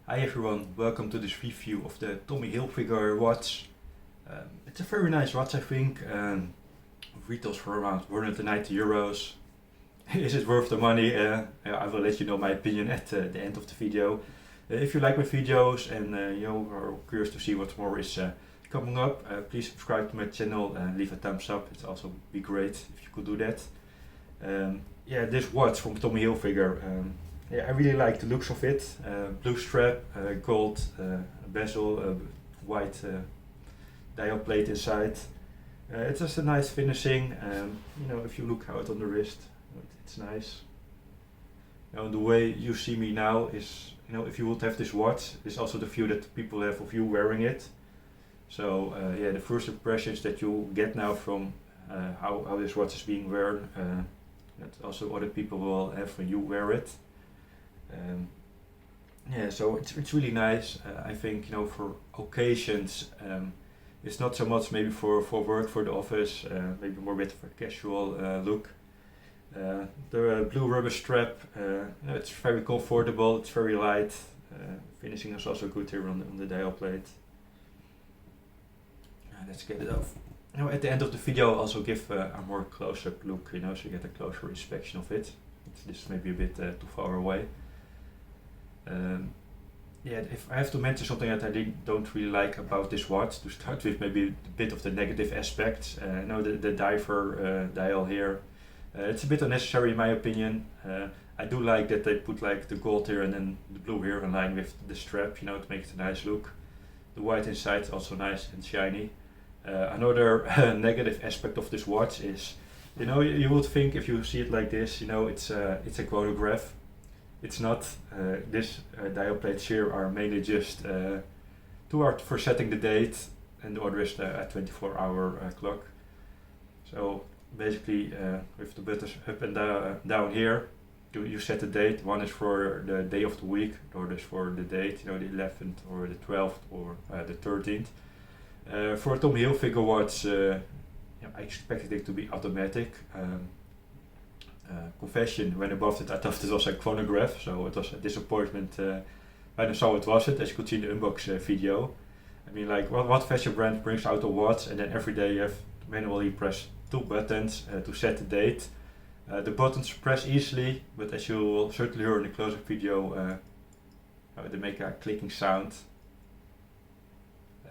Hi everyone, welcome to this review of the Tommy Hilfiger watch. It's a very nice watch, I think. Retails for around 190 euros. Is it worth the money? I will let you know my opinion at the end of the video. If you like my videos and you are curious to see what more is coming up, please subscribe to my channel and leave a thumbs up. It's also be great if you could do that. This watch from Tommy Hilfiger. I really like the looks of it. Blue strap, gold bezel, white dial plate inside. It's just a nice finishing. If you look how it on the wrist, it's nice. The way you see me now is, if you would have this watch, is also the view that people have of you wearing it. So the first impressions that you get now from how this watch is being worn, that also other people will have when you wear it. So it's really nice. I think for occasions, it's not so much maybe for work, for the office, maybe more with a casual look. The blue rubber strap, it's very comfortable, it's very light. Finishing is also good here on the dial plate. Let's get it off. At the end of the video I'll also give a more close-up look, so you get a closer inspection of it. This is maybe a bit too far away. If I have to mention something that I don't really like about this watch, to start with maybe a bit of the negative aspects. The diver dial here, it's a bit unnecessary in my opinion. I do like that they put like the gold here and then the blue here in line with the strap, to make it a nice look. The white inside is also nice and shiny. Another negative aspect of this watch is, you would think if you see it like this, it's a chronograph. It's not. This dial plates here are mainly just for setting the date, and the other is a 24-hour clock. So basically, with the buttons up and down here, you set the date. One is for the day of the week, the other is for the date, the 11th or the 12th or the 13th. For a Tommy Hilfiger watch, I expected it to be automatic. Confession, when I bought it I thought it was a chronograph, so it was a disappointment when I saw it wasn't, as you could see in the unbox video. I mean, like, what fashion brand brings out a watch and then every day you have to manually press two buttons to set the date. The buttons press easily, but as you will certainly hear in the close-up video, they make a clicking sound.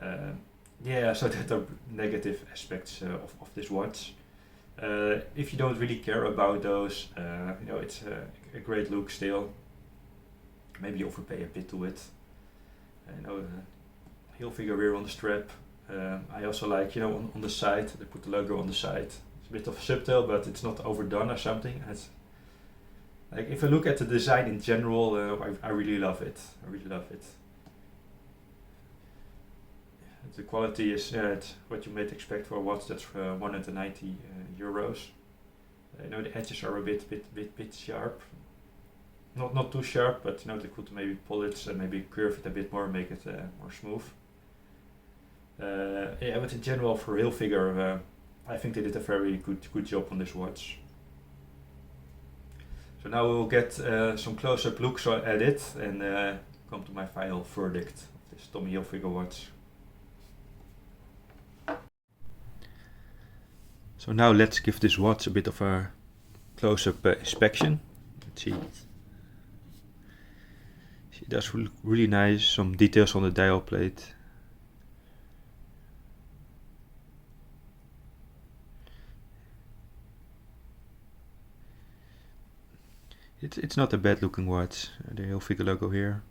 So that are negative aspects of this watch. If you don't really care about those, it's a great look still. Maybe you overpay a bit to it. Hilfiger here on the strap. I also like, on the side, they put the logo on the side. It's a bit of subtle, but it's not overdone or something. It's like, if I look at the design in general, I really love it. I really love it. The quality is it's what you might expect for a watch that's 190 euros. The edges are a bit sharp. Not too sharp, but they could maybe polish and maybe curve it a bit more, make it more smooth. But in general for Hilfiger, I think they did a very good job on this watch. So now we will get some close-up looks at it and come to my final verdict of this Tommy Hilfiger watch. So now let's give this watch a bit of a close-up inspection. Let's see. It does look really nice, some details on the dial plate. It's not a bad looking watch, the Hilfiger logo here.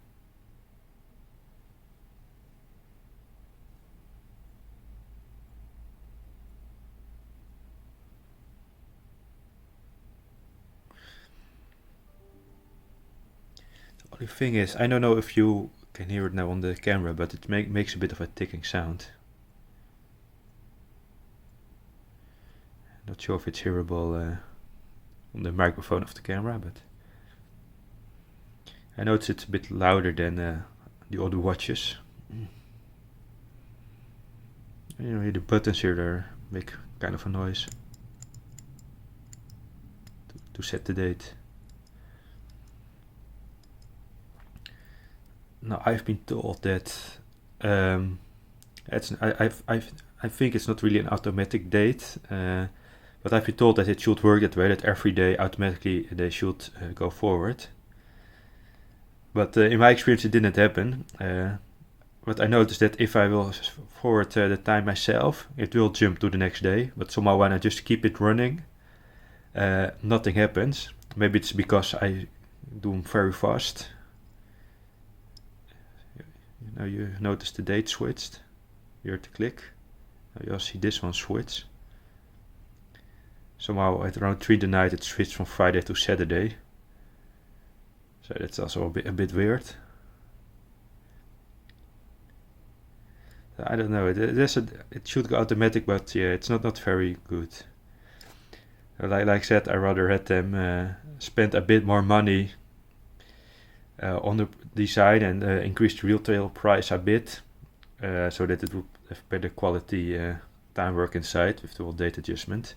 The thing is, I don't know if you can hear it now on the camera, but it makes a bit of a ticking sound. Not sure if it's hearable on the microphone of the camera, but I know it's a bit louder than the other watches. The buttons here there make kind of a noise to set the date. now I've been told that I think it's not really an automatic date, but I've been told that it should work that way, that every day automatically they should go forward. But in my experience it didn't happen. But I noticed that if I will forward the time myself, it will jump to the next day. But somehow when I just keep it running, nothing happens. Maybe it's because I do them very fast. You notice the date switched. You heard the click. Now you'll see this one switch. Somehow at around 3 in the night it switched from Friday to Saturday. So that's also a bit weird. I don't know. It should go automatic, but yeah, it's not very good. Like I said, I rather had them spend a bit more money on the design and increase the retail price a bit, so that it would have better quality time work inside with the whole date adjustment.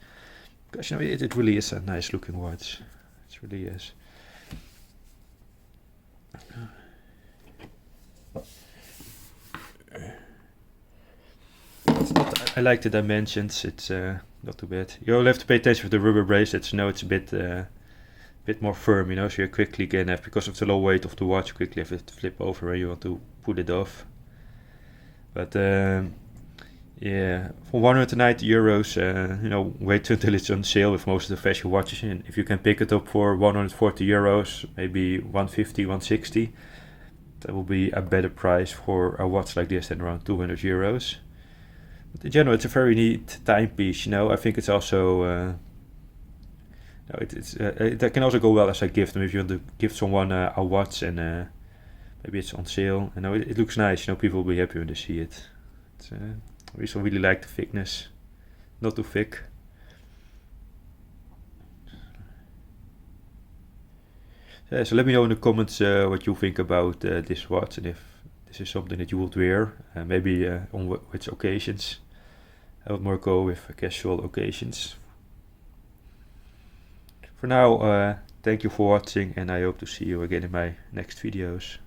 Because it really is a nice looking watch. It really is. I like the dimensions. It's not too bad. You'll have to pay attention with the rubber bracelets. It's a bit more firm, so you quickly can have, because of the low weight of the watch, quickly have it flip over when you want to put it off. But yeah, for €190, wait until it's on sale with most of the fashion watches. And if you can pick it up for €140, maybe 150, 160, that will be a better price for a watch like this than around €200. But in general, it's a very neat timepiece. I think it's also that can also go well as a gift. If you want to give someone a watch and maybe it's on sale, it looks nice. People will be happy when they see it. I also really like the thickness, not too thick. So let me know in the comments what you think about this watch, and if this is something that you would wear, maybe on which occasions. I would more go with casual occasions. For now, thank you for watching, and I hope to see you again in my next videos.